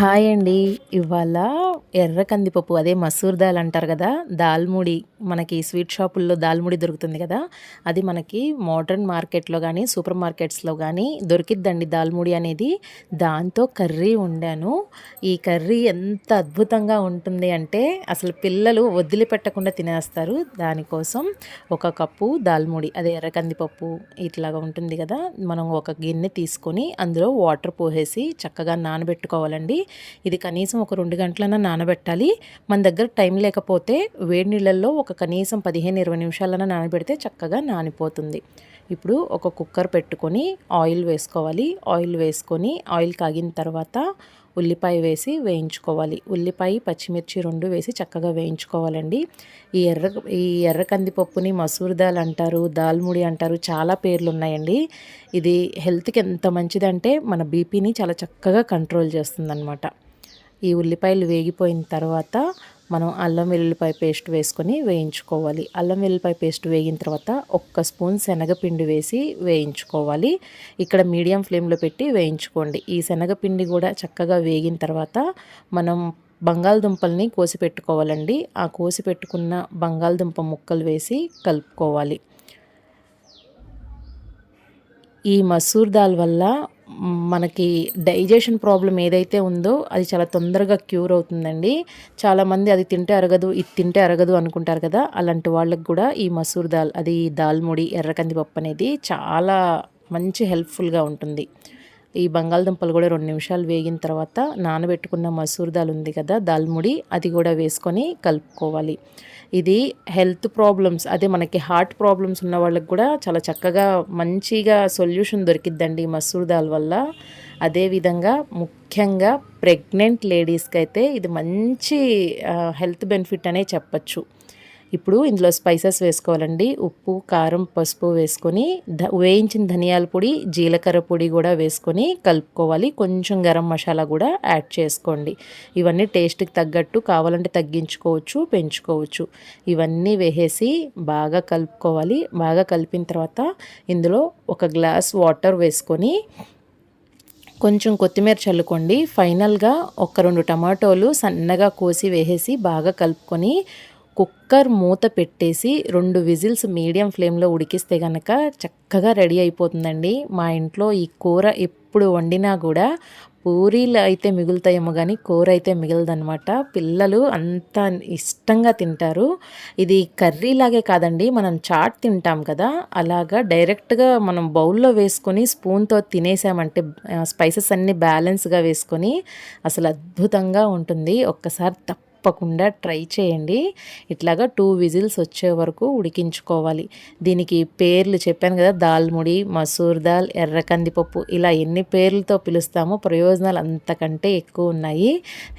Hi అండి. ఇవాళ ఎర్ర కందిపప్పు అదే మసూర్ దాల్ అంటారు కదా! దాల్ ముడి మనకి స్వీట్ షాపుల్లో దాల్ ముడి దొరుకుతుంది కదా! అది మనకి మోడర్న్ మార్కెట్‌లో గానీ, సూపర్ మార్కెట్స్‌లో గానీ దొరికిద్దండి దాల్ ముడి అనేది. దాంతో కర్రీ వండాను. ఈ కర్రీ ఎంత అద్భుతంగా ఉంటుంది అంటే అసలు పిల్లలు వదిలిపెట్టకుండా తినేస్తారు. దానికోసం ఒక కప్పు దాల్ ముడి అదే ఎర్ర కందిపప్పు ఇట్లాగా ఉంటుంది కదా! మనం ఒక గిన్నె తీసుకొని అందులో వాటర్ పోసేసి చక్కగా నానబెట్టుకోవాలండి. ఇది కనీసం ఒక 2 గంటలన్నా నానబెట్టాలి. మన దగ్గర టైం లేకపోతే వేడి నీళ్ళల్లో ఒక కనీసం 15, 20 నిమిషాలన్నా నానబెడితే చక్కగా నానిపోతుంది. ఇప్పుడు ఒక కుక్కర్ పెట్టుకొని ఆయిల్ వేసుకోవాలి. ఆయిల్ వేసుకొని ఆయిల్ కాగిన తర్వాత ఉల్లిపాయ వేసి వేయించుకోవాలి. ఉల్లిపాయ, పచ్చిమిర్చి 2 వేసి చక్కగా వేయించుకోవాలండి. ఈ ఎర్ర కందిపప్పుని మసూర్ దాల్ అంటారు, దాల్ ముడి అంటారు, చాలా పేర్లు ఉన్నాయండి. ఇది హెల్త్‌కి ఎంత మంచిదంటే మన బీపీని చాలా చక్కగా కంట్రోల్ చేస్తుందనమాట. ఈ ఉల్లిపాయలు వేగిపోయిన తర్వాత మనం అల్లం వెల్లుల్లిపాయ పేస్ట్ వేసుకొని వేయించుకోవాలి. అల్లం వెల్లుల్లిపాయ పేస్ట్ వేగిన తర్వాత ఒక్క స్పూన్ శనగపిండి వేసి వేయించుకోవాలి. ఇక్కడ మీడియం ఫ్లేమ్లో పెట్టి వేయించుకోండి. ఈ శనగపిండి కూడా చక్కగా వేగిన తర్వాత మనం బంగాళదుంపల్ని కోసి పెట్టుకోవాలండి. ఆ కోసి పెట్టుకున్న బంగాళదుంప ముక్కలు వేసి కలుపుకోవాలి. ఈ మసూర్ దాల్ వల్ల మనకి డైజెషన్ ప్రాబ్లం ఏదైతే ఉందో అది చాలా తొందరగా క్యూర్ అవుతుందండి. చాలామంది అది తింటే అరగదు, ఇది తింటే అరగదు అనుకుంటారు కదా! అలాంటి వాళ్ళకి కూడా ఈ మసూర్ దాల్ అది దాల్ ముడి ఎర్ర కందిపప్పు అనేది చాలా మంచి హెల్ప్ఫుల్గా ఉంటుంది. ఈ బంగాళదుంపలు కూడా 2 నిమిషాలు వేగిన తర్వాత నానబెట్టుకున్న మసూర్ దాల్ ఉంది కదా దాల్ ముడి, అది కూడా వేసుకొని కలుపుకోవాలి. ఇది హెల్త్ ప్రాబ్లమ్స్ అదే మనకి హార్ట్ ప్రాబ్లమ్స్ ఉన్న వాళ్ళకి కూడా చాలా చక్కగా మంచిగా సొల్యూషన్ దొరికిద్దండి మసూర్ దాల్ వల్ల. అదేవిధంగా ముఖ్యంగా ప్రెగ్నెంట్ లేడీస్కి అయితే ఇది మంచి హెల్త్ బెనిఫిట్ అనే చెప్పచ్చు. ఇప్పుడు ఇందులో స్పైసెస్ వేసుకోవాలండి. ఉప్పు, కారం, పసుపు వేసుకొని వేయించిన ధనియాల పొడి, జీలకర్ర పొడి కూడా వేసుకొని కలుపుకోవాలి. కొంచెం గరం మసాలా కూడా యాడ్ చేసుకోండి. ఇవన్నీ టేస్ట్కి తగ్గట్టు కావాలంటే తగ్గించుకోవచ్చు, పెంచుకోవచ్చు. ఇవన్నీ వేసేసి బాగా కలుపుకోవాలి. బాగా కలిపిన తర్వాత ఇందులో ఒక గ్లాస్ వాటర్ వేసుకొని కొంచెం కొత్తిమీర చల్లుకోండి. ఫైనల్గా ఒక 2 టమాటోలు సన్నగా కోసి వేసేసి బాగా కలుపుకొని కుక్కర్ మూత పెట్టేసి 2 విజిల్స్ మీడియం ఫ్లేమ్లో ఉడికిస్తే కనుక చక్కగా రెడీ అయిపోతుందండి. మా ఇంట్లో ఈ కూర ఎప్పుడు వండినా కూడా పూరీలు అయితే మిగులుతాయేమో కానీ కూర అయితే మిగలదనమాట. పిల్లలు అంత ఇష్టంగా తింటారు. ఇది కర్రీలాగే కాదండి, మనం చాట్ తింటాం కదా, అలాగా డైరెక్ట్గా మనం బౌల్లో వేసుకొని స్పూన్తో తినేసామంటే స్పైసెస్ అన్నీ బ్యాలెన్స్గా వేసుకొని అసలు అద్భుతంగా ఉంటుంది. ఒక్కసారి తప్పకుండా ట్రై చేయండి. ఇట్లాగా 2 విజిల్స్ వచ్చే వరకు ఉడికించుకోవాలి. దీనికి పేర్లు చెప్పాను కదా, దాల్ ముడి, మసూర్ దాల్, ఎర్ర కందిపప్పు, ఇలా ఎన్ని పేర్లతో పిలుస్తామో ప్రయోజనాలు అంతకంటే ఎక్కువ ఉన్నాయి.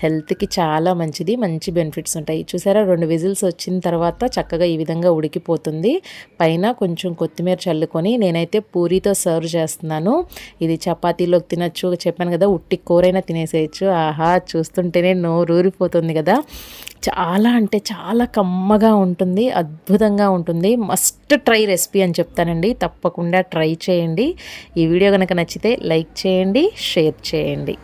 హెల్త్కి చాలా మంచిది, మంచి బెనిఫిట్స్ ఉంటాయి. చూసారా, 2 విజిల్స్ వచ్చిన తర్వాత చక్కగా ఈ విధంగా ఉడికిపోతుంది. పైన కొంచెం కొత్తిమీర చల్లుకొని నేనైతే పూరీతో సర్వ్ చేస్తున్నాను. ఇది చపాతీలోకి తినచ్చు, చెప్పాను కదా, ఉట్టి కూరైనా తినేసేయచ్చు. ఆహా, చూస్తుంటేనే నోరూరిపోతుంది కదా. చాలా అంటే చాలా కమ్మగా ఉంటుంది, అద్భుతంగా ఉంటుంది. మస్ట్ ట్రై రెసిపీ అని చెప్తానండి. తప్పకుండా ట్రై చేయండి. ఈ వీడియో కనుక నచ్చితే లైక్ చేయండి, షేర్ చేయండి.